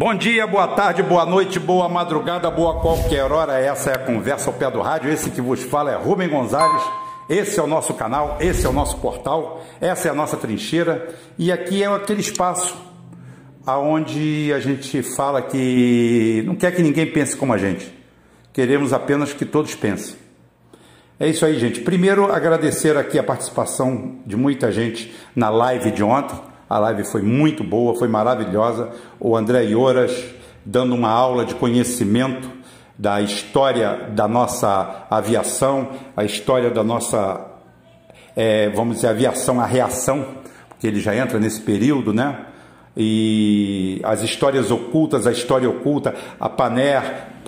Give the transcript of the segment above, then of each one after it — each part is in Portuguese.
Bom dia, boa tarde, boa noite, boa madrugada, boa qualquer hora. Essa é a Conversa ao Pé do Rádio. Esse que vos fala é Rubem Gonzalez. Esse é o nosso canal, esse é o nosso portal, essa é a nossa trincheira. E aqui é aquele espaço onde a gente fala que não quer que ninguém pense como a gente. Queremos apenas que todos pensem. É isso aí, gente. Primeiro, agradecer aqui a participação de muita gente na live de ontem. A live foi muito boa, foi maravilhosa. O André Ioras dando uma aula de conhecimento da história da nossa aviação, a história da nossa, vamos dizer, aviação, a reação, porque ele já entra nesse período, né? E as histórias ocultas, a história oculta, a Panair,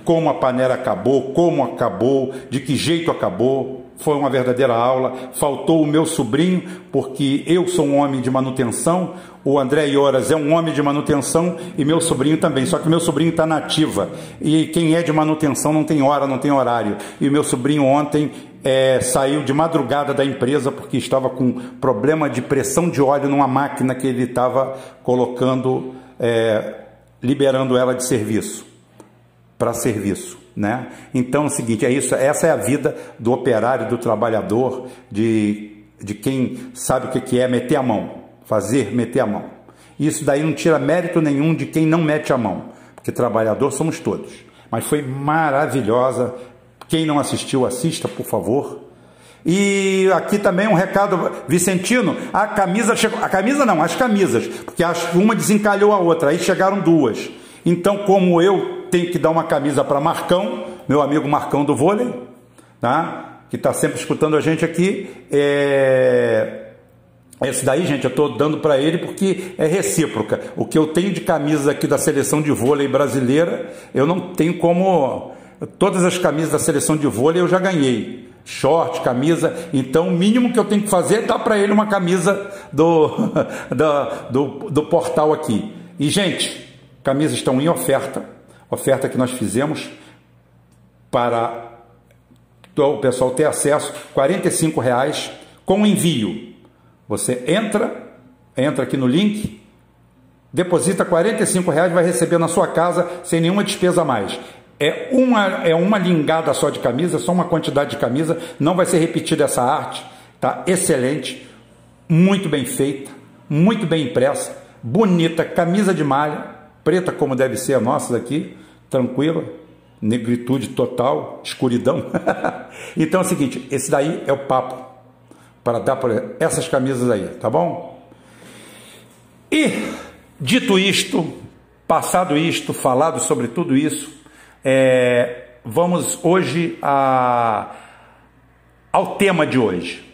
como a Panair acabou, como acabou, de que jeito acabou. Foi uma verdadeira aula. Faltou o meu sobrinho, porque eu sou um homem de manutenção, o André Ioras é um homem de manutenção e meu sobrinho também, só que meu sobrinho está na ativa, e quem é de manutenção não tem hora, não tem horário, e o meu sobrinho ontem saiu de madrugada da empresa porque estava com problema de pressão de óleo numa máquina que ele estava colocando, liberando ela de serviço, para serviço, né? Então é o seguinte, é isso, essa é a vida do operário, do trabalhador, de quem sabe o que é meter a mão, meter a mão. Isso daí não tira mérito nenhum de quem não mete a mão, porque trabalhador somos todos. Mas foi maravilhosa. Quem não assistiu, assista, por favor. E aqui também um recado, Vicentino, a camisa chegou, a camisa não, as camisas, porque uma desencalhou a outra, aí chegaram duas. Então, como eu tenho que dar uma camisa para Marcão, meu amigo Marcão do vôlei, tá? Que está sempre escutando a gente aqui, esse daí, gente, eu estou dando para ele porque é recíproca. O que eu tenho de camisas aqui da seleção de vôlei brasileira, eu não tenho como... Todas as camisas da seleção de vôlei eu já ganhei. Short, camisa. Então, o mínimo que eu tenho que fazer é dar para ele uma camisa do portal aqui. E, gente, camisas estão em oferta. Oferta que nós fizemos para o pessoal ter acesso. R$45 com envio. Você entra aqui no link, deposita R$45, vai receber na sua casa sem nenhuma despesa a mais. É uma lingada só de camisa, só uma quantidade de camisa, não vai ser repetida essa arte, tá? Excelente, muito bem feita, muito bem impressa, bonita, camisa de malha, preta como deve ser a nossa daqui, tranquila, negritude total, escuridão. Então é o seguinte, esse daí é o papo para dar para essas camisas aí, tá bom? E, dito isto, passado isto, falado sobre tudo isso, vamos hoje ao tema de hoje.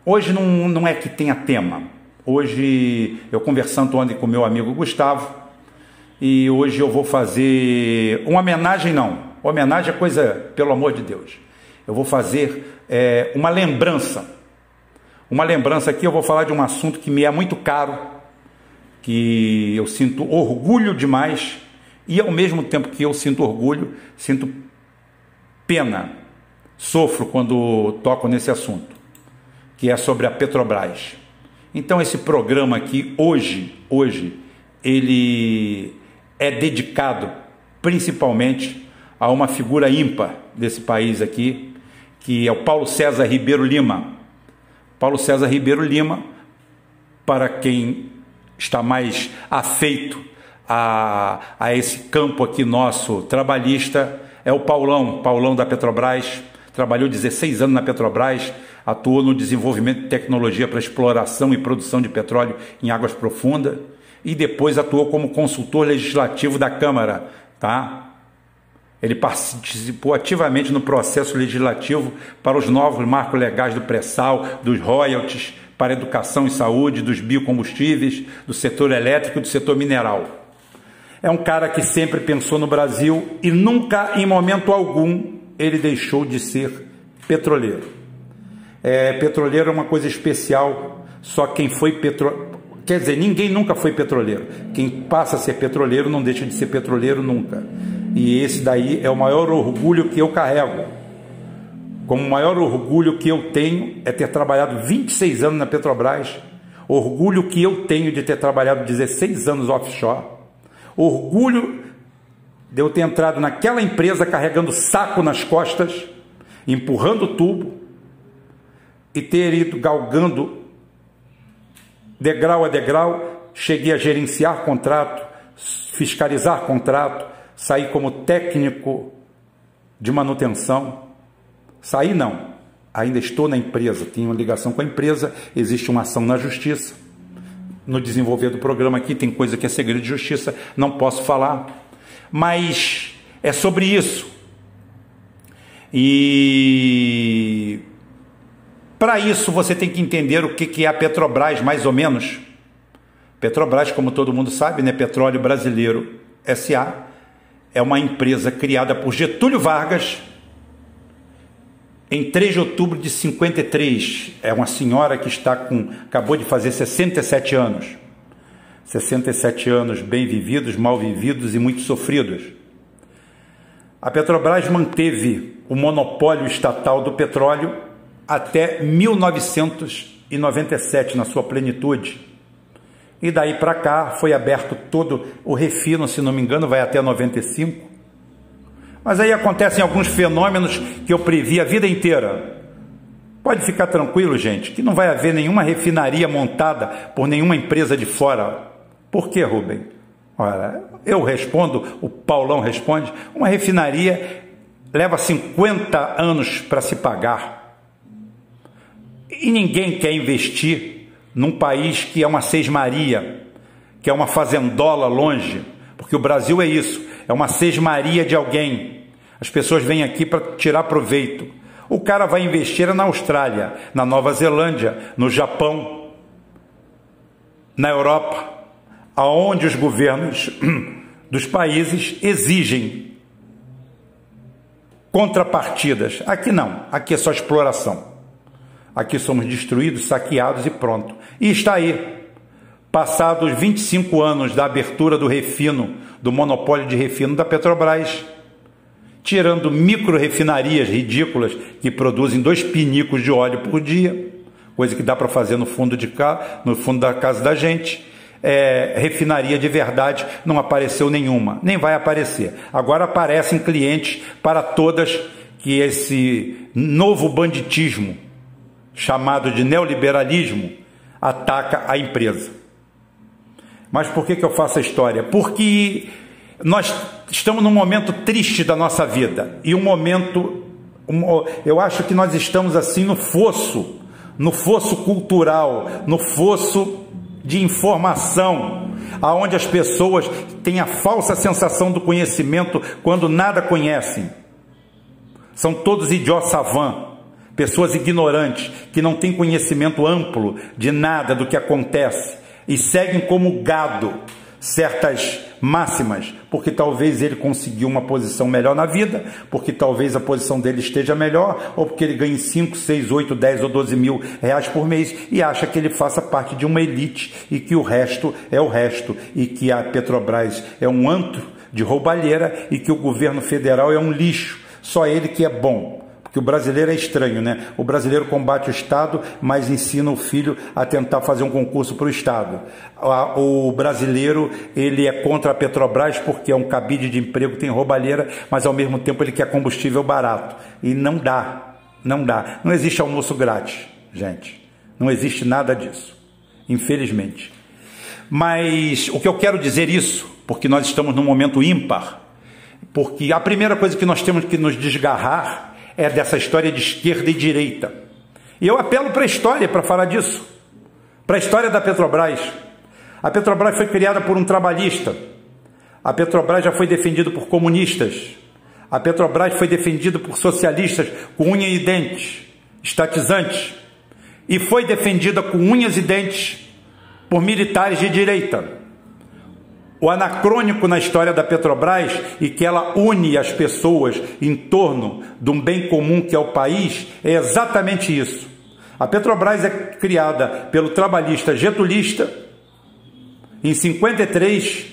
Hoje não é que tenha tema. Hoje, eu conversando ontem com meu amigo Gustavo, e hoje eu vou fazer uma homenagem, não. Homenagem é coisa, pelo amor de Deus. Eu vou fazer uma lembrança. Uma lembrança aqui, eu vou falar de um assunto que me é muito caro, que eu sinto orgulho demais, e ao mesmo tempo que eu sinto orgulho, sinto pena, sofro quando toco nesse assunto, que é sobre a Petrobras. Então esse programa aqui, hoje, ele é dedicado principalmente a uma figura ímpar desse país aqui, que é o Paulo César Ribeiro Lima. Paulo César Ribeiro Lima, para quem está mais afeito a esse campo aqui nosso trabalhista, é o Paulão da Petrobras, trabalhou 16 anos na Petrobras, atuou no desenvolvimento de tecnologia para exploração e produção de petróleo em águas profundas, e depois atuou como consultor legislativo da Câmara, tá? Ele participou ativamente no processo legislativo para os novos marcos legais do pré-sal, dos royalties, para a educação e saúde, dos biocombustíveis, do setor elétrico e do setor mineral. É um cara que sempre pensou no Brasil e nunca, em momento algum, ele deixou de ser petroleiro. Petroleiro é uma coisa especial, só quem foi petroleiro... Quer dizer, ninguém nunca foi petroleiro. Quem passa a ser petroleiro não deixa de ser petroleiro nunca. E esse daí é o maior orgulho que eu carrego. Como o maior orgulho que eu tenho é ter trabalhado 26 anos na Petrobras. Orgulho que eu tenho de ter trabalhado 16 anos offshore. Orgulho de eu ter entrado naquela empresa carregando saco nas costas, empurrando tubo, e ter ido galgando degrau a degrau, cheguei a gerenciar contrato, fiscalizar contrato, saí como técnico de manutenção. Saí não, ainda estou na empresa, tenho uma ligação com a empresa, existe uma ação na justiça. No desenvolver do programa aqui tem coisa que é segredo de justiça, não posso falar, mas é sobre isso. E para isso você tem que entender o que é a Petrobras, mais ou menos. Petrobras, como todo mundo sabe, né? Petróleo Brasileiro S.A., é uma empresa criada por Getúlio Vargas em 3 de outubro de 53. É uma senhora que acabou de fazer 67 anos. 67 anos bem vividos, mal vividos e muito sofridos. A Petrobras manteve o monopólio estatal do petróleo até 1997, na sua plenitude. E daí para cá foi aberto todo o refino, se não me engano, vai até 95. Mas aí acontecem alguns fenômenos que eu previ a vida inteira. Pode ficar tranquilo, gente, que não vai haver nenhuma refinaria montada por nenhuma empresa de fora. Por quê, Rubem? Olha, eu respondo, o Paulão responde, uma refinaria leva 50 anos para se pagar. E ninguém quer investir num país que é uma sesmaria, que é uma fazendola longe, porque o Brasil é isso, é uma sesmaria de alguém. As pessoas vêm aqui para tirar proveito. O cara vai investir na Austrália, na Nova Zelândia, no Japão, na Europa, aonde os governos dos países exigem contrapartidas. Aqui não, aqui é só exploração. Aqui somos destruídos, saqueados e pronto. E está aí, passados 25 anos da abertura do refino, do monopólio de refino da Petrobras, tirando micro-refinarias ridículas que produzem 2 pinicos de óleo por dia, coisa que dá para fazer no fundo da casa da gente. Refinaria de verdade não apareceu nenhuma, nem vai aparecer. Agora aparecem clientes para todas, que esse novo banditismo chamado de neoliberalismo ataca a empresa. Mas por que eu faço a história? Porque nós estamos num momento triste da nossa vida, e eu acho que nós estamos assim no fosso cultural, no fosso de informação, aonde as pessoas têm a falsa sensação do conhecimento quando nada conhecem. São todos idiots savants, pessoas ignorantes, que não têm conhecimento amplo de nada do que acontece e seguem como gado certas máximas, porque talvez ele conseguiu uma posição melhor na vida, porque talvez a posição dele esteja melhor, ou porque ele ganhe 5, 6, 8, 10 ou 12 mil reais por mês e acha que ele faça parte de uma elite e que o resto é o resto, e que a Petrobras é um antro de roubalheira e que o governo federal é um lixo, só ele que é bom. Porque o brasileiro é estranho, né? O brasileiro combate o Estado, mas ensina o filho a tentar fazer um concurso para o Estado. O brasileiro, ele é contra a Petrobras porque é um cabide de emprego, tem roubalheira, mas ao mesmo tempo ele quer combustível barato. E não dá, não dá. Não existe almoço grátis, gente. Não existe nada disso, infelizmente. Mas o que eu quero dizer isso, porque nós estamos num momento ímpar, porque a primeira coisa que nós temos que nos desgarrar é dessa história de esquerda e direita. E eu apelo para a história para falar disso, para a história da Petrobras. A Petrobras foi criada por um trabalhista. A Petrobras já foi defendida por comunistas. A Petrobras foi defendida por socialistas com unha e dentes, estatizantes. E foi defendida com unhas e dentes por militares de direita. O anacrônico na história da Petrobras, e que ela une as pessoas em torno de um bem comum que é o país, é exatamente isso. A Petrobras é criada pelo trabalhista getulista em 53,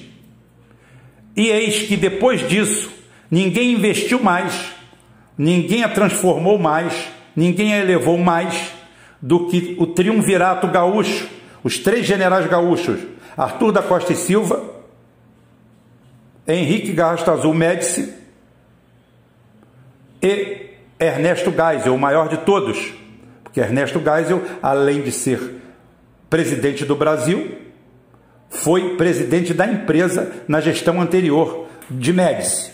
e eis que depois disso ninguém investiu mais, ninguém a transformou mais, ninguém a elevou mais do que o triunvirato gaúcho, os 3 generais gaúchos, Arthur da Costa e Silva, Henrique Garrastazu Médici e Ernesto Geisel, o maior de todos, porque Ernesto Geisel, além de ser presidente do Brasil, foi presidente da empresa na gestão anterior de Médici.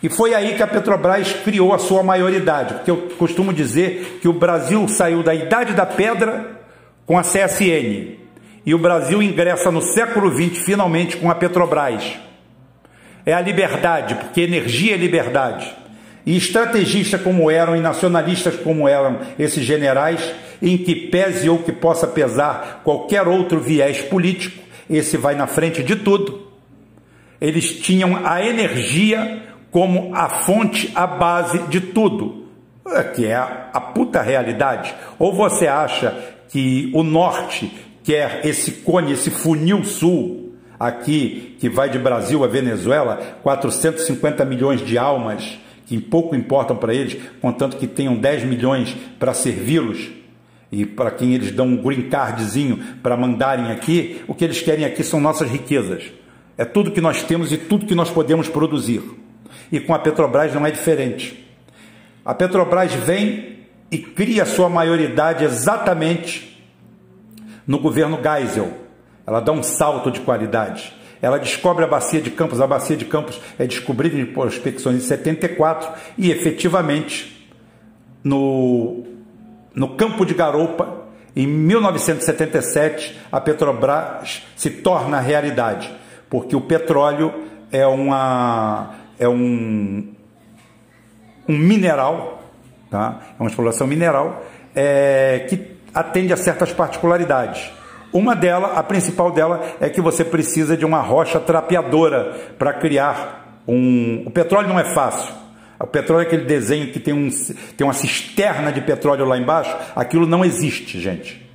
E foi aí que a Petrobras criou a sua maioridade, porque eu costumo dizer que o Brasil saiu da Idade da Pedra com a CSN, e o Brasil ingressa no século XX finalmente com a Petrobras. É a liberdade, porque energia é liberdade. E estrategistas como eram e nacionalistas como eram esses generais, em que pese ou que possa pesar qualquer outro viés político, esse vai na frente de tudo. Eles tinham a energia como a fonte, a base de tudo, que é a puta realidade. Ou você acha que o norte quer esse cone, esse funil sul, aqui, que vai de Brasil a Venezuela, 450 milhões de almas, que pouco importam para eles, contanto que tenham 10 milhões para servi-los, e para quem eles dão um green cardzinho para mandarem aqui, o que eles querem aqui são nossas riquezas. É tudo que nós temos e tudo que nós podemos produzir. E com a Petrobras não é diferente. A Petrobras vem e cria sua maioridade exatamente no governo Geisel. Ela dá um salto de qualidade. Ela descobre a Bacia de Campos. A Bacia de Campos é descobrida em prospecções em 74 e efetivamente no campo de garupa, em 1977, a Petrobras se torna realidade, porque o petróleo é um mineral, tá? É uma exploração mineral que atende a certas particularidades. Uma delas, a principal dela, é que você precisa de uma rocha trapeadora para criar o petróleo não é fácil. O petróleo é aquele desenho que tem uma cisterna de petróleo lá embaixo. Aquilo não existe, gente.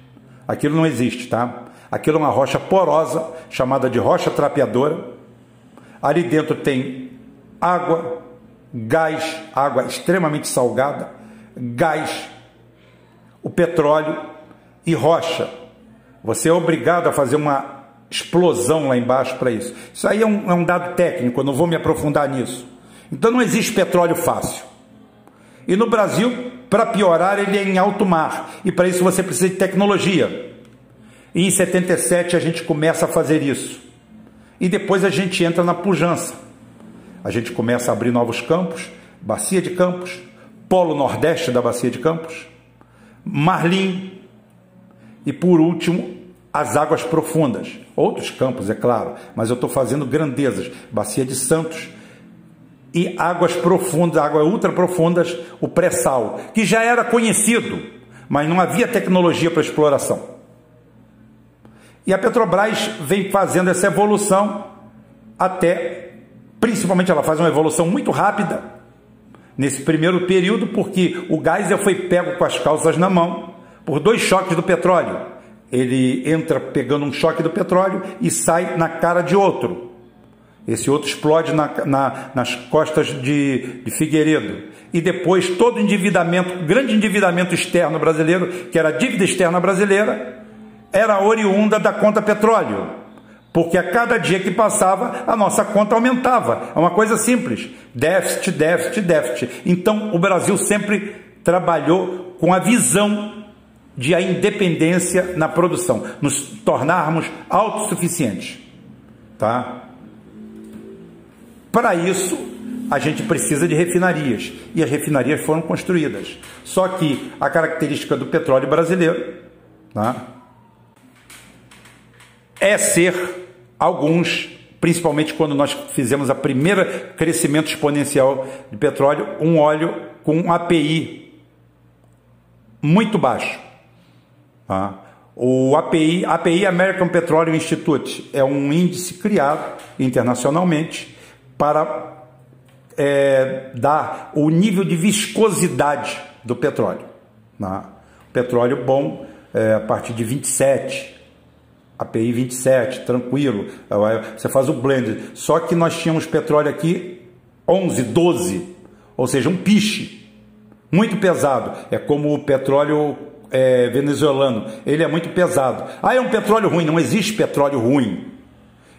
Aquilo não existe, tá? Aquilo é uma rocha porosa, chamada de rocha trapeadora. Ali dentro tem água, gás, água extremamente salgada, gás, o petróleo e rocha. Você é obrigado a fazer uma explosão lá embaixo para isso. Isso aí é um dado técnico, eu não vou me aprofundar nisso. Então não existe petróleo fácil. E no Brasil, para piorar, ele é em alto mar. E para isso você precisa de tecnologia. E em 77 a gente começa a fazer isso. E depois a gente entra na pujança. A gente começa a abrir novos campos, Bacia de Campos, Polo Nordeste da Bacia de Campos, Marlim e, por último, as águas profundas. Outros campos, é claro, mas eu estou fazendo grandezas. Bacia de Santos e águas profundas, águas ultraprofundas, o pré-sal, que já era conhecido, mas não havia tecnologia para exploração. E a Petrobras vem fazendo essa evolução até, principalmente ela faz uma evolução muito rápida nesse primeiro período, porque o Geisel foi pego com as calças na mão por 2 choques do petróleo. Ele entra pegando um choque do petróleo e sai na cara de outro. Esse outro explode nas costas de Figueiredo. E depois todo endividamento, grande endividamento externo brasileiro, que era a dívida externa brasileira, era oriunda da conta petróleo. Porque a cada dia que passava, a nossa conta aumentava. É uma coisa simples. Déficit, déficit, déficit. Então, o Brasil sempre trabalhou com a visão de a independência na produção. Nos tornarmos autossuficientes. Tá? Para isso, a gente precisa de refinarias. E as refinarias foram construídas. Só que a característica do petróleo brasileiro, tá, é ser alguns, principalmente quando nós fizemos a primeira crescimento exponencial de petróleo, um óleo com um API muito baixo. Tá? O API American Petroleum Institute, é um índice criado internacionalmente para dar o nível de viscosidade do petróleo. Tá? Petróleo bom, a partir de 27, API 27, tranquilo, você faz o blend. Só que nós tínhamos petróleo aqui 11, 12, ou seja, um piche, muito pesado. É como o petróleo venezuelano, ele é muito pesado. Ah, é um petróleo ruim. Não existe petróleo ruim.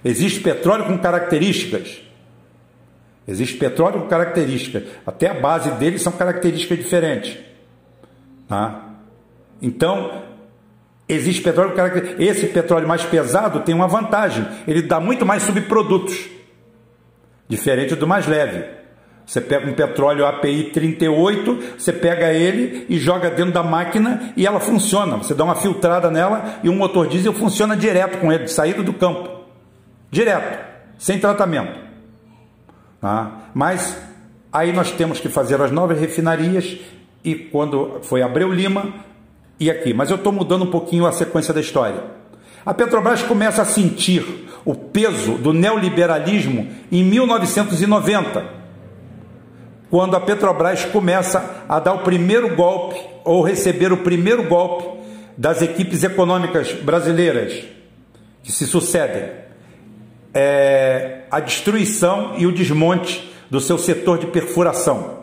Existe petróleo com características. Existe petróleo com características, até a base dele são características diferentes. Tá? Então, existe petróleo com características. Esse petróleo mais pesado tem uma vantagem, ele dá muito mais subprodutos, diferente do mais leve. Você pega um petróleo API 38, você pega ele e joga dentro da máquina e ela funciona. Você dá uma filtrada nela e o motor diesel funciona direto com ele, de saída do campo. Direto, sem tratamento. Tá? Mas aí nós temos que fazer as novas refinarias e quando foi Abreu Lima e aqui. Mas eu estou mudando um pouquinho a sequência da história. A Petrobras começa a sentir o peso do neoliberalismo em 1990, quando a Petrobras começa a dar o primeiro golpe, ou receber o primeiro golpe das equipes econômicas brasileiras que se sucedem. A destruição e o desmonte do seu setor de perfuração,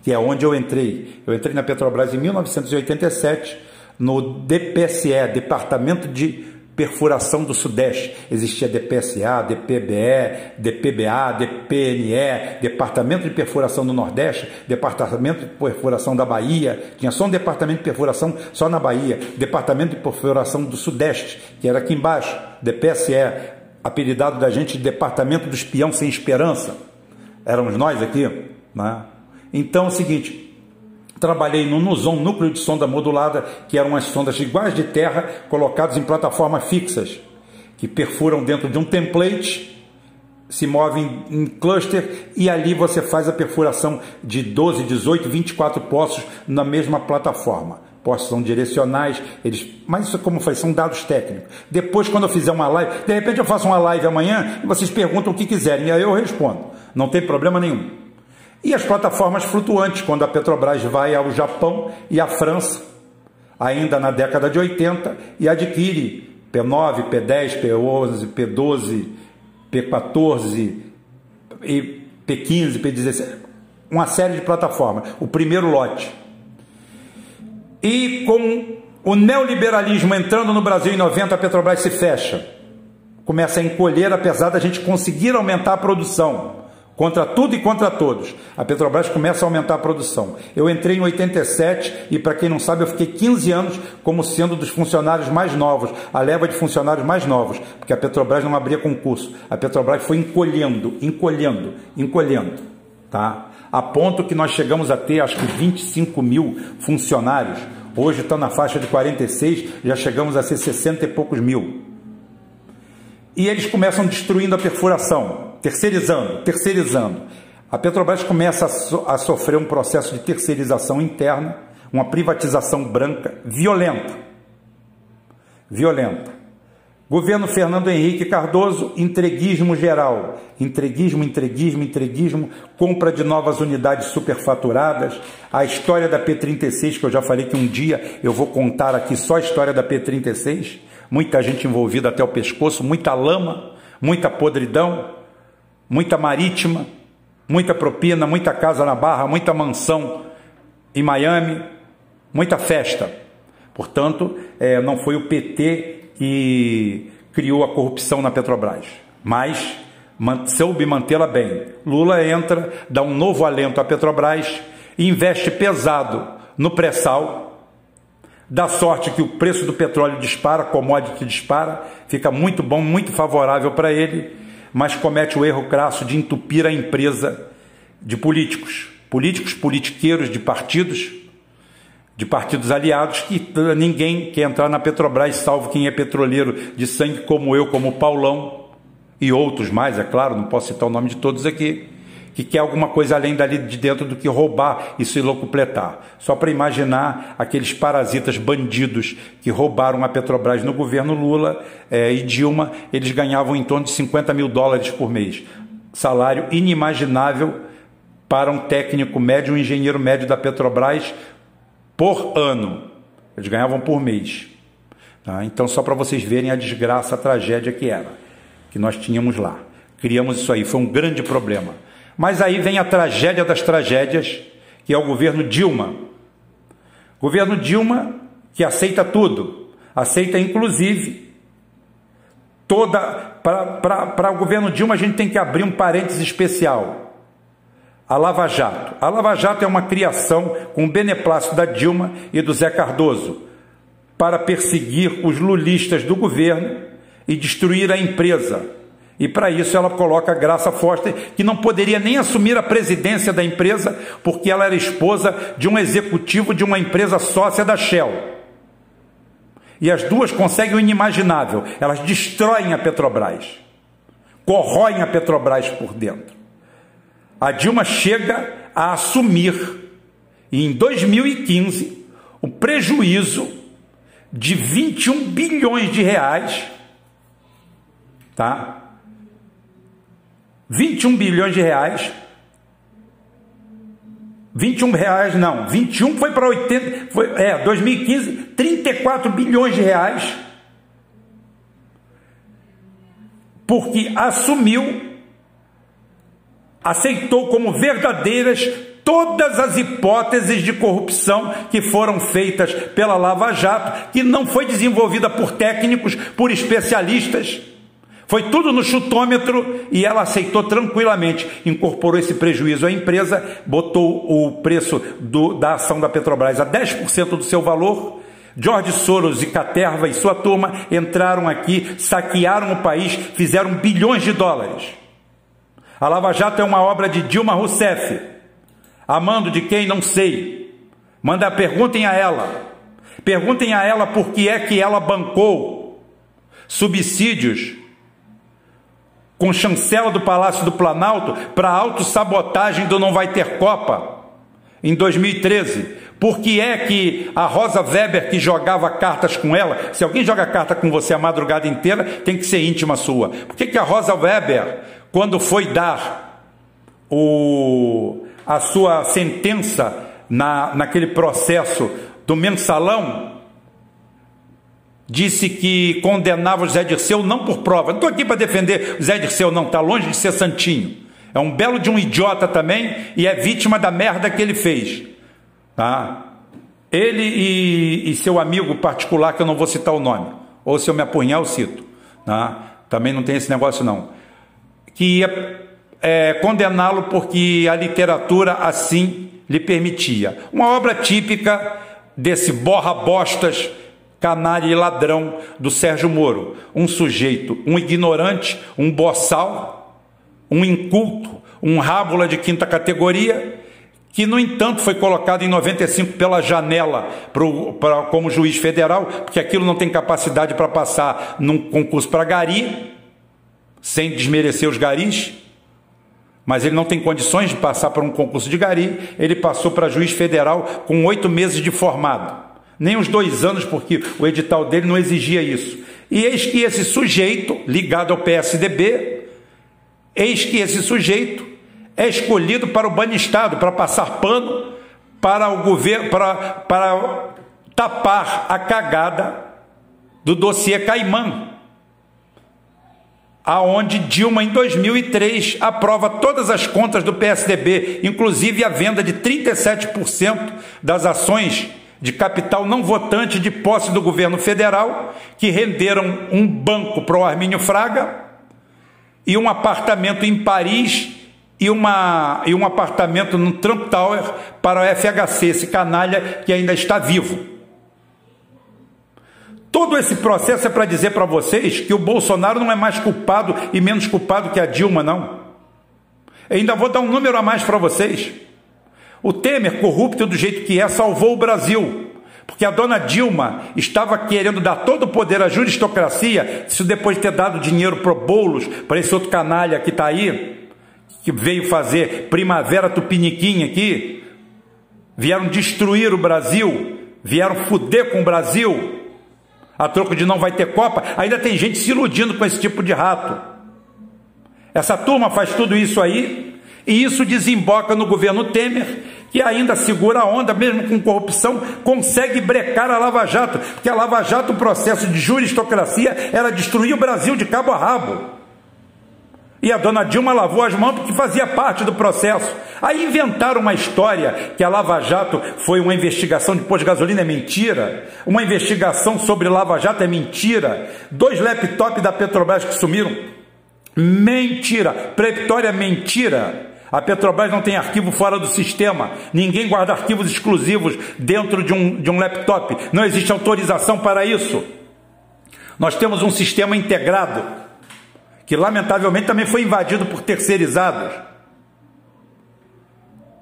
que é onde eu entrei. Eu entrei na Petrobras em 1987, no DPSE, Departamento de Perfuração do Sudeste. Existia DPSA, DPBE, DPBA, DPNE, Departamento de Perfuração do Nordeste, Departamento de Perfuração da Bahia, tinha só um departamento de perfuração só na Bahia, Departamento de Perfuração do Sudeste, que era aqui embaixo, DPSE, apelidado da gente de Departamento do Espião Sem Esperança. Éramos nós aqui, né? Então é o seguinte, trabalhei no NUSON, núcleo de sonda modulada, que eram umas sondas iguais de terra, colocadas em plataformas fixas, que perfuram dentro de um template, se movem em cluster, e ali você faz a perfuração de 12, 18, 24 poços na mesma plataforma. Poços são direcionais, mas isso como foi, são dados técnicos. Depois, quando eu fizer uma live, de repente eu faço uma live amanhã, e vocês perguntam o que quiserem, e aí eu respondo. Não tem problema nenhum. E as plataformas flutuantes, quando a Petrobras vai ao Japão e à França, ainda na década de 80, e adquire P9, P10, P11, P12, P14, e P15, P16, uma série de plataformas, o primeiro lote. E com o neoliberalismo entrando no Brasil em 90, a Petrobras se fecha, começa a encolher, apesar da gente conseguir aumentar a produção. Contra tudo e contra todos, a Petrobras começa a aumentar a produção. Eu entrei em 87 e, para quem não sabe, eu fiquei 15 anos como sendo dos funcionários mais novos, a leva de funcionários mais novos, porque a Petrobras não abria concurso. A Petrobras foi encolhendo, tá? A ponto que nós chegamos a ter, acho que 25 mil funcionários. Hoje está na faixa de 46, já chegamos a ser 60 e poucos mil. E eles começam destruindo a perfuração, terceirizando. A Petrobras começa a sofrer um processo de terceirização interna, uma privatização branca violenta. Governo Fernando Henrique Cardoso, entreguismo geral. Entreguismo, compra de novas unidades superfaturadas. A história da P36, que eu já falei que um dia eu vou contar aqui só a história da P36. Muita gente envolvida até o pescoço, muita lama, muita podridão, muita marítima, muita propina, muita casa na Barra, muita mansão em Miami, muita festa. Portanto, não foi o PT que criou a corrupção na Petrobras, mas soube mantê-la bem. Lula entra, dá um novo alento à Petrobras, investe pesado no pré-sal, dá sorte que o preço do petróleo dispara, commodity dispara, fica muito bom, muito favorável para ele, mas comete o erro crasso de entupir a empresa de politiqueiros de partidos aliados, que ninguém quer entrar na Petrobras, salvo quem é petroleiro de sangue como eu, como o Paulão e outros mais, é claro, não posso citar o nome de todos aqui, que quer alguma coisa além dali de dentro do que roubar e se locupletar. Só para imaginar aqueles parasitas bandidos que roubaram a Petrobras no governo Lula e Dilma, eles ganhavam em torno de 50 mil dólares por mês. Salário inimaginável para um técnico médio, um engenheiro médio da Petrobras por ano. Eles ganhavam por mês. Tá? Então, só para vocês verem a desgraça, a tragédia que nós tínhamos lá. Criamos isso aí, foi um grande problema. Mas aí vem a tragédia das tragédias, que é o governo Dilma. Governo Dilma que aceita tudo, aceita inclusive para o governo Dilma a gente tem que abrir um parênteses especial. A Lava Jato. A Lava Jato é uma criação com o beneplácito da Dilma e do Zé Cardoso para perseguir os lulistas do governo e destruir a empresa. E para isso ela coloca a Graça Foster, que não poderia nem assumir a presidência da empresa, porque ela era esposa de um executivo de uma empresa sócia da Shell. E as duas conseguem o inimaginável. Elas destroem a Petrobras, corroem a Petrobras por dentro. A Dilma chega a assumir, em 2015, o prejuízo de 21 bilhões de reais, tá? 21 bilhões de reais, 21 reais não, 21 foi para 80, 2015, 34 bilhões de reais, porque aceitou como verdadeiras todas as hipóteses de corrupção que foram feitas pela Lava Jato, que não foi desenvolvida por técnicos, por especialistas. Foi tudo no chutômetro e ela aceitou tranquilamente, incorporou esse prejuízo à empresa, botou o preço da ação da Petrobras a 10% do seu valor. George Soros e Caterva e sua turma entraram aqui, saquearam o país, fizeram bilhões de dólares. A Lava Jato é uma obra de Dilma Rousseff, amando de quem não sei. Perguntem a ela. Perguntem a ela por que é que ela bancou subsídios com chancela do Palácio do Planalto para autossabotagem do Não Vai Ter Copa em 2013. Por que é que a Rosa Weber, que jogava cartas com ela, se alguém joga carta com você a madrugada inteira, tem que ser íntima sua. Por que a Rosa Weber, quando foi dar a sua sentença naquele processo do mensalão, disse que condenava o Zé Dirceu não por prova? Não estou aqui para defender o Zé Dirceu, não, está longe de ser santinho. É um belo de um idiota também e é vítima da merda que ele fez. Tá? Ele e seu amigo particular, que eu não vou citar o nome, ou se eu me apunhar eu cito. Tá? Também não tem esse negócio não. Que ia condená-lo porque a literatura assim lhe permitia. Uma obra típica desse borra-bostas, canalha e ladrão do Sérgio Moro. Um sujeito, um ignorante, um boçal, um inculto, um rábula de quinta categoria, que, no entanto, foi colocado em 95 pela janela como juiz federal, porque aquilo não tem capacidade para passar num concurso para gari, sem desmerecer os garis, mas ele não tem condições de passar por um concurso de gari. Ele passou para juiz federal com 8 meses de formado, nem os 2 anos, porque o edital dele não exigia isso. E eis que esse sujeito, ligado ao PSDB, eis que esse sujeito é escolhido para o banistado, para passar pano para o governo, para tapar a cagada do dossiê Caimã, aonde Dilma, em 2003, aprova todas as contas do PSDB, inclusive a venda de 37% das ações de capital não votante de posse do governo federal, que renderam um banco para o Armínio Fraga e um apartamento em Paris e um apartamento no Trump Tower para o FHC, esse canalha que ainda está vivo. Todo esse processo é para dizer para vocês que o Bolsonaro não é mais culpado e menos culpado que a Dilma, não. Eu ainda vou dar um número a mais para vocês. O Temer, corrupto do jeito que é, salvou o Brasil, porque a dona Dilma estava querendo dar todo o poder à juristocracia, isso depois de ter dado dinheiro para o Boulos, para esse outro canalha que está aí, que veio fazer Primavera Tupiniquim aqui, vieram destruir o Brasil, vieram foder com o Brasil, a troco de não vai ter Copa. Ainda tem gente se iludindo com esse tipo de rato. Essa turma faz tudo isso aí, e isso desemboca no governo Temer, que ainda segura a onda, mesmo com corrupção, consegue brecar a Lava Jato, porque a Lava Jato, o processo de juristocracia, era destruir o Brasil de cabo a rabo. E a dona Dilma lavou as mãos porque fazia parte do processo. Aí inventaram uma história que a Lava Jato foi uma investigação de posto de gasolina, é mentira. Uma investigação sobre Lava Jato é mentira. 2 laptops da Petrobras que sumiram, mentira. Previtória, mentira. A Petrobras não tem arquivo fora do sistema. Ninguém guarda arquivos exclusivos dentro de um laptop. Não existe autorização para isso. Nós temos um sistema integrado, que lamentavelmente também foi invadido por terceirizados.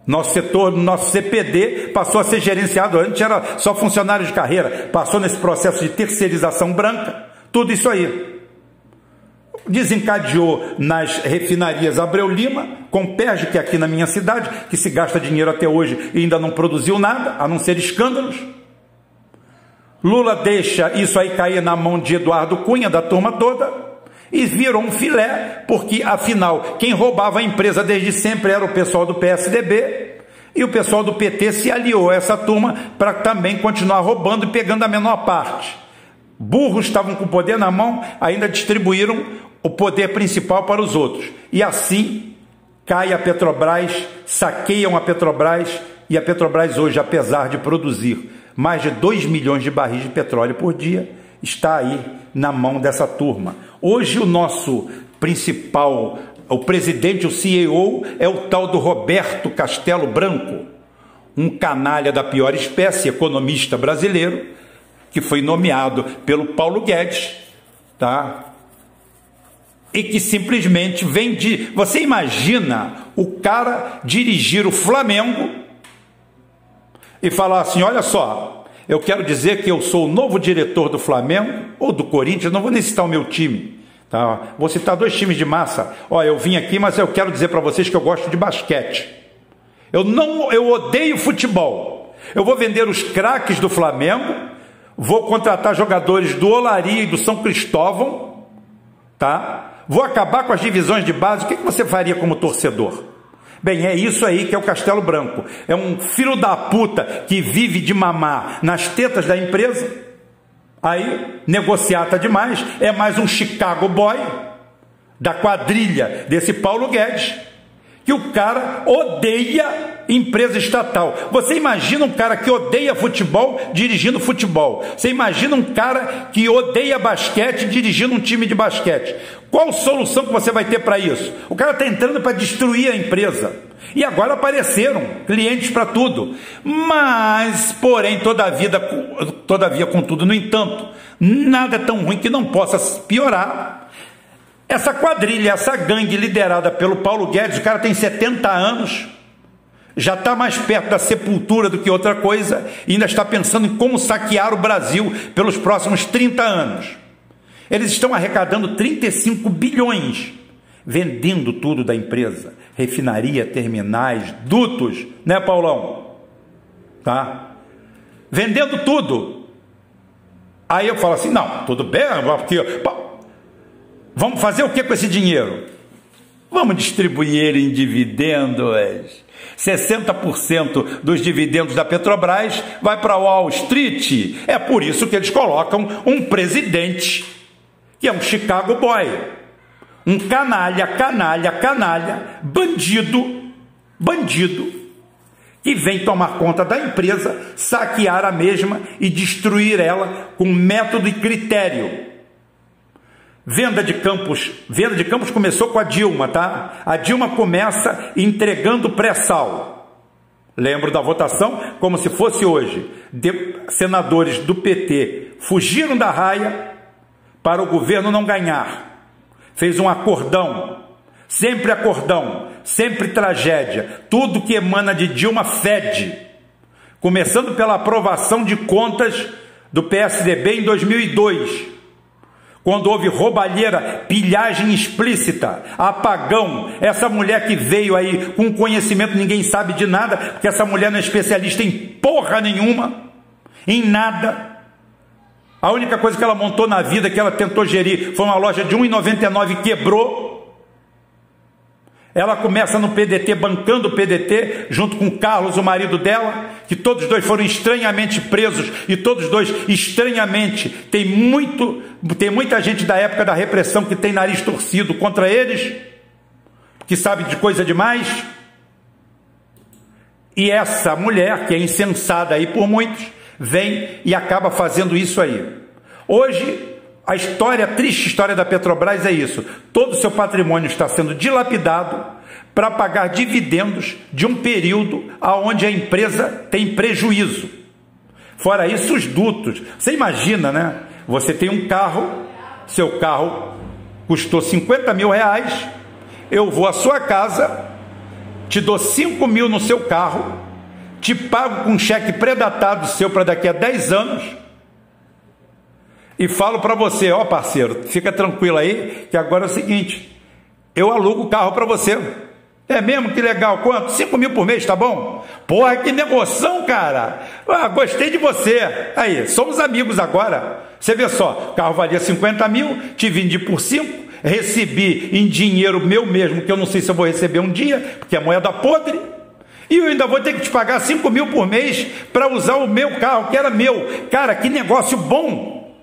Nosso setor, nosso CPD passou a ser gerenciado, antes era só funcionário de carreira, passou nesse processo de terceirização branca, tudo isso aí. Desencadeou nas refinarias Abreu Lima, Comperj, que é aqui na minha cidade, que se gasta dinheiro até hoje e ainda não produziu nada, a não ser escândalos. Lula deixa isso aí cair na mão de Eduardo Cunha, da turma toda, e virou um filé, porque afinal quem roubava a empresa desde sempre era o pessoal do PSDB, e o pessoal do PT se aliou a essa turma para também continuar roubando e pegando a menor parte. Burros estavam com o poder na mão, ainda distribuíram o poder principal para os outros, e assim cai a Petrobras, saqueiam a Petrobras, e a Petrobras hoje, apesar de produzir mais de 2 milhões de barris de petróleo por dia, está aí na mão dessa turma. Hoje o nosso principal, o presidente, o CEO, é o tal do Roberto Castelo Branco, um canalha da pior espécie, economista brasileiro, que foi nomeado pelo Paulo Guedes, tá? E que simplesmente vem de... Você imagina o cara dirigir o Flamengo e falar assim, olha só, eu quero dizer que eu sou o novo diretor do Flamengo, ou do Corinthians, não vou nem citar o meu time, tá? Vou citar 2 times de massa. Olha, eu vim aqui, mas eu quero dizer para vocês que eu gosto de basquete. Eu odeio futebol. Eu vou vender os craques do Flamengo, vou contratar jogadores do Olaria e do São Cristóvão, tá? Vou acabar com as divisões de base. O que você faria como torcedor? Bem, é isso aí que é o Castelo Branco. É um filho da puta que vive de mamar nas tetas da empresa. Aí, negociata demais. É mais um Chicago Boy da quadrilha desse Paulo Guedes, que o cara odeia empresa estatal. Você imagina um cara que odeia futebol dirigindo futebol. Você imagina um cara que odeia basquete dirigindo um time de basquete. Qual solução que você vai ter para isso? O cara está entrando para destruir a empresa. E agora apareceram clientes para tudo. Mas, porém, todavia, contudo, no entanto, nada é tão ruim que não possa piorar. Essa quadrilha, essa gangue liderada pelo Paulo Guedes, o cara tem 70 anos, já está mais perto da sepultura do que outra coisa, e ainda está pensando em como saquear o Brasil pelos próximos 30 anos. Eles estão arrecadando 35 bilhões, vendendo tudo da empresa, refinaria, terminais, dutos, né, Paulão? Tá? Vendendo tudo. Aí eu falo assim, não, tudo bem, porque... Vamos fazer o que com esse dinheiro? Vamos distribuir ele em dividendos. 60% dos dividendos da Petrobras vai para Wall Street. É por isso que eles colocam um presidente, que é um Chicago Boy. Um canalha, bandido, que vem tomar conta da empresa, saquear a mesma e destruir ela com método e critério. Venda de campos começou com a Dilma, tá? A Dilma começa entregando pré-sal. Lembro da votação como se fosse hoje. Senadores do PT fugiram da raia para o governo não ganhar. Fez um acordão, sempre tragédia. Tudo que emana de Dilma fede. Começando pela aprovação de contas do PSDB em 2002. Quando houve roubalheira, pilhagem explícita, apagão, essa mulher que veio aí com conhecimento, ninguém sabe de nada, porque essa mulher não é especialista em porra nenhuma, em nada. A única coisa que ela montou na vida, que ela tentou gerir, foi uma loja de R$1,99 e quebrou. Ela começa no PDT, bancando o PDT, junto com o Carlos, o marido dela, que todos dois foram estranhamente presos, e todos dois estranhamente, tem muita gente da época da repressão que tem nariz torcido contra eles, que sabe de coisa demais. E essa mulher, que é incensada aí por muitos, vem e acaba fazendo isso aí. Hoje, a triste história da Petrobras é isso. Todo o seu patrimônio está sendo dilapidado para pagar dividendos de um período onde a empresa tem prejuízo. Fora isso, os dutos. Você imagina, né? Você tem um carro, seu carro custou 50 mil reais, eu vou à sua casa, te dou 5 mil no seu carro, te pago com um cheque pré-datado seu para daqui a 10 anos e falo para você, ó parceiro, fica tranquilo aí, que agora é o seguinte, eu alugo o carro para você. É mesmo? Que legal. Quanto? 5 mil por mês, tá bom? Porra, que negoção, cara. Gostei de você. Aí, somos amigos agora. Você vê só, o carro valia 50 mil, te vendi por 5, recebi em dinheiro meu mesmo, que eu não sei se eu vou receber um dia, porque é moeda podre, e eu ainda vou ter que te pagar 5 mil por mês para usar o meu carro, que era meu. Cara, que negócio bom.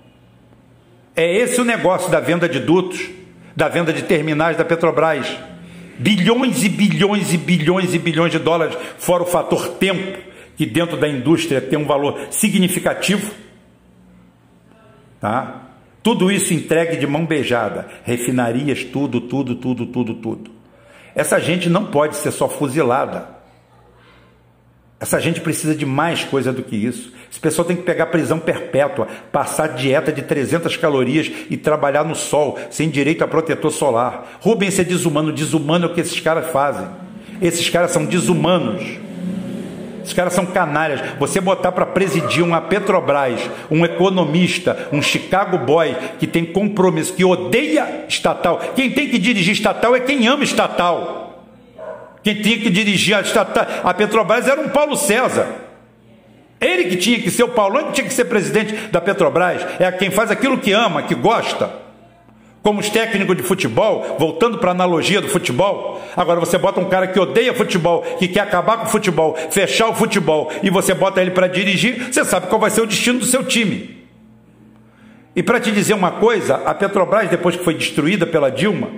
É esse o negócio da venda de dutos, da venda de terminais da Petrobras. Bilhões e bilhões e bilhões e bilhões de dólares, fora o fator tempo, que dentro da indústria tem um valor significativo. Tá? Tudo isso entregue de mão beijada. Refinarias, tudo. Essa gente não pode ser só fuzilada. Essa gente precisa de mais coisa do que isso. Esse pessoal tem que pegar prisão perpétua, passar dieta de 300 calorias e trabalhar no sol, sem direito a protetor solar. Rubens é desumano. Desumano é o que esses caras fazem. Esses caras são desumanos. Esses caras são canalhas. Você botar para presidir uma Petrobras, um economista, um Chicago boy que tem compromisso, que odeia estatal. Quem tem que dirigir estatal é quem ama estatal. Quem tinha que dirigir a Petrobras era um Paulo César. Ele que tinha que ser o Paulão, que tinha que ser presidente da Petrobras. É quem faz aquilo que ama, que gosta. Como os técnicos de futebol, voltando para a analogia do futebol. Agora você bota um cara que odeia futebol, que quer acabar com o futebol, fechar o futebol, e você bota ele para dirigir, você sabe qual vai ser o destino do seu time. E para te dizer uma coisa, a Petrobras, depois que foi destruída pela Dilma,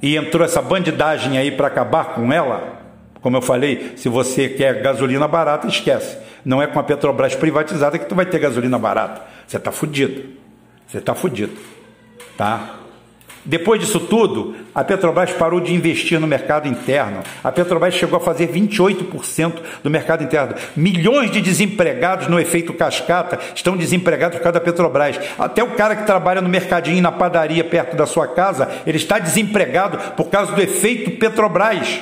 e entrou essa bandidagem aí para acabar com ela, como eu falei, se você quer gasolina barata, esquece. Não é com a Petrobras privatizada que tu vai ter gasolina barata. Você está fudido. Você está fudido. Tá? Depois disso tudo, a Petrobras parou de investir no mercado interno. A Petrobras chegou a fazer 28% do mercado interno. Milhões de desempregados no efeito cascata estão desempregados por causa da Petrobras. Até o cara que trabalha no mercadinho, na padaria perto da sua casa, ele está desempregado por causa do efeito Petrobras.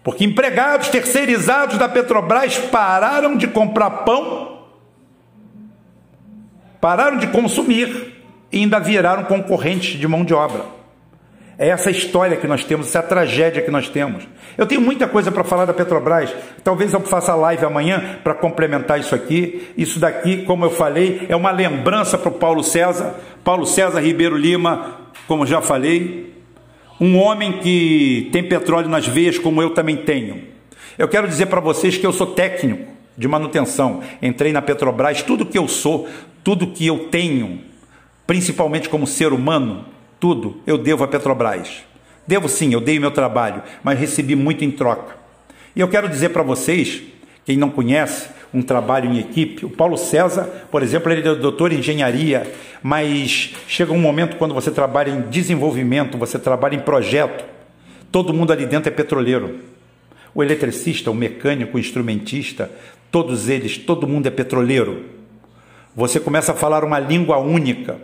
Porque empregados terceirizados da Petrobras pararam de comprar pão, pararam de consumir e ainda viraram concorrentes de mão de obra. É essa história que nós temos, essa tragédia que nós temos. Eu tenho muita coisa para falar da Petrobras, talvez eu faça live amanhã para complementar isso aqui. Isso daqui, como eu falei, é uma lembrança para o Paulo César Ribeiro Lima, como já falei, um homem que tem petróleo nas veias, como eu também tenho. Eu quero dizer para vocês que eu sou técnico de manutenção, entrei na Petrobras, tudo que eu sou, tudo que eu tenho, principalmente como ser humano, tudo eu devo à Petrobras. Devo sim, eu dei meu trabalho, mas recebi muito em troca. E eu quero dizer para vocês, quem não conhece, um trabalho em equipe, o Paulo César, por exemplo, ele é doutor em engenharia, mas chega um momento quando você trabalha em desenvolvimento, você trabalha em projeto, todo mundo ali dentro é petroleiro. O eletricista, o mecânico, o instrumentista, todos eles, todo mundo é petroleiro. Você começa a falar uma língua única.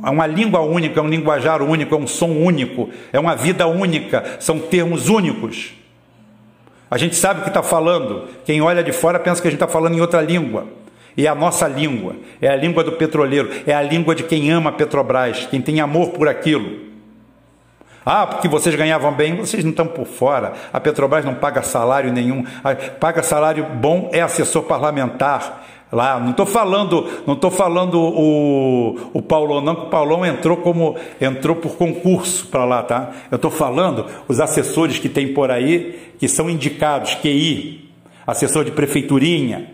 É uma língua única, é um linguajar único, é um som único, é uma vida única, são termos únicos. A gente sabe o que está falando. Quem olha de fora pensa que a gente está falando em outra língua. E é a nossa língua, é a língua do petroleiro, é a língua de quem ama a Petrobras, quem tem amor por aquilo. Ah, porque vocês ganhavam bem, vocês não estão por fora. A Petrobras não paga salário nenhum. Paga salário bom é assessor parlamentar. Lá, não estou falando o Paulão, não, que o Paulão entrou por concurso para lá, tá? Eu estou falando os assessores que tem por aí, que são indicados, QI, assessor de prefeiturinha,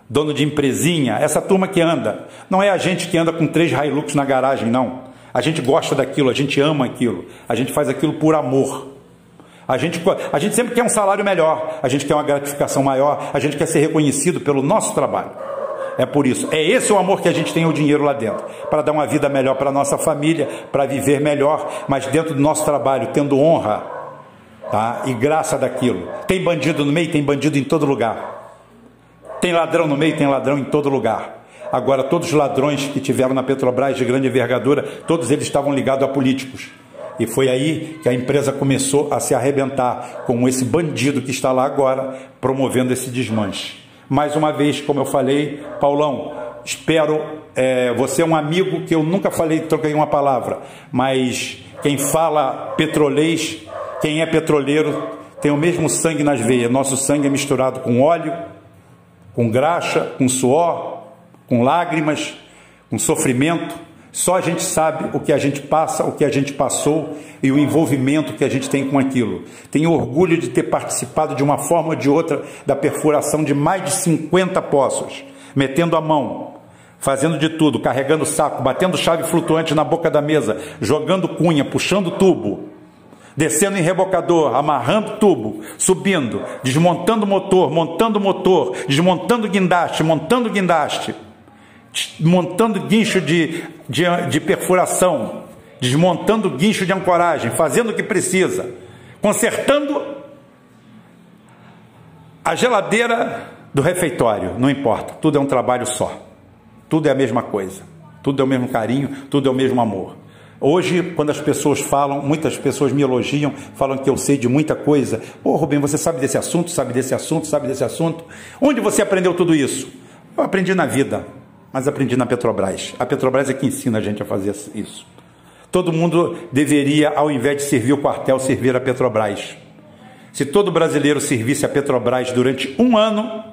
dono de empresinha, essa turma que anda. Não é a gente que anda com 3 Hilux na garagem, não. A gente gosta daquilo, a gente ama aquilo, a gente faz aquilo por amor. A gente sempre quer um salário melhor, a gente quer uma gratificação maior, a gente quer ser reconhecido pelo nosso trabalho. É por isso. É esse o amor que a gente tem ao dinheiro lá dentro. Para dar uma vida melhor para a nossa família, para viver melhor, mas dentro do nosso trabalho, tendo honra, tá? E graça daquilo. Tem bandido no meio? Tem bandido em todo lugar. Tem ladrão no meio? Tem ladrão em todo lugar. Agora, todos os ladrões que tiveram na Petrobras de grande envergadura, todos eles estavam ligados a políticos. E foi aí que a empresa começou a se arrebentar com esse bandido que está lá agora, promovendo esse desmanche. Mais uma vez, como eu falei, Paulão, espero, você é um amigo que eu nunca falei, troquei uma palavra, mas quem fala petrolês, quem é petroleiro, tem o mesmo sangue nas veias. Nosso sangue é misturado com óleo, com graxa, com suor, com lágrimas, com sofrimento. Só a gente sabe o que a gente passa, o que a gente passou e o envolvimento que a gente tem com aquilo. Tenho orgulho de ter participado de uma forma ou de outra da perfuração de mais de 50 poços, metendo a mão, fazendo de tudo, carregando saco, batendo chave flutuante na boca da mesa, jogando cunha, puxando tubo, descendo em rebocador, amarrando tubo, subindo, desmontando motor, montando motor, desmontando guindaste, montando guindaste, montando guincho de perfuração, desmontando guincho de ancoragem, fazendo o que precisa, consertando a geladeira do refeitório, não importa, tudo é um trabalho só, tudo é a mesma coisa, tudo é o mesmo carinho, tudo é o mesmo amor. Hoje, quando as pessoas falam, muitas pessoas me elogiam, falam que eu sei de muita coisa. Pô, Rubem, você sabe desse assunto, sabe desse assunto, sabe desse assunto? Onde você aprendeu tudo isso? Eu aprendi na vida, mas aprendi na Petrobras. A Petrobras é que ensina a gente a fazer isso. Todo mundo deveria, ao invés de servir o quartel, servir a Petrobras. Se todo brasileiro servisse a Petrobras durante um ano,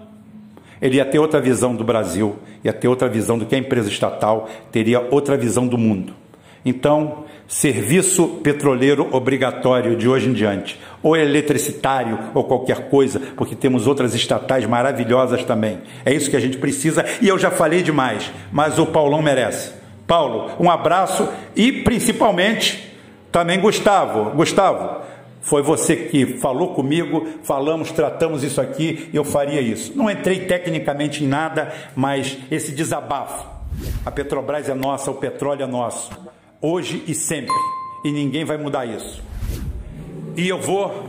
ele ia ter outra visão do Brasil, ia ter outra visão do que é a empresa estatal, teria outra visão do mundo. Então, serviço petroleiro obrigatório de hoje em diante, ou eletricitário, ou qualquer coisa, porque temos outras estatais maravilhosas também. É isso que a gente precisa, e eu já falei demais, mas o Paulão merece. Paulo, um abraço, e principalmente, também Gustavo. Gustavo, foi você que falou comigo, falamos, tratamos isso aqui, eu faria isso. Não entrei tecnicamente em nada, mas esse desabafo. A Petrobras é nossa, o petróleo é nosso. Hoje e sempre, e ninguém vai mudar isso. E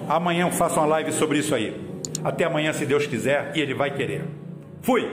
amanhã eu faço uma live sobre isso aí. Até amanhã, se Deus quiser, e Ele vai querer. Fui!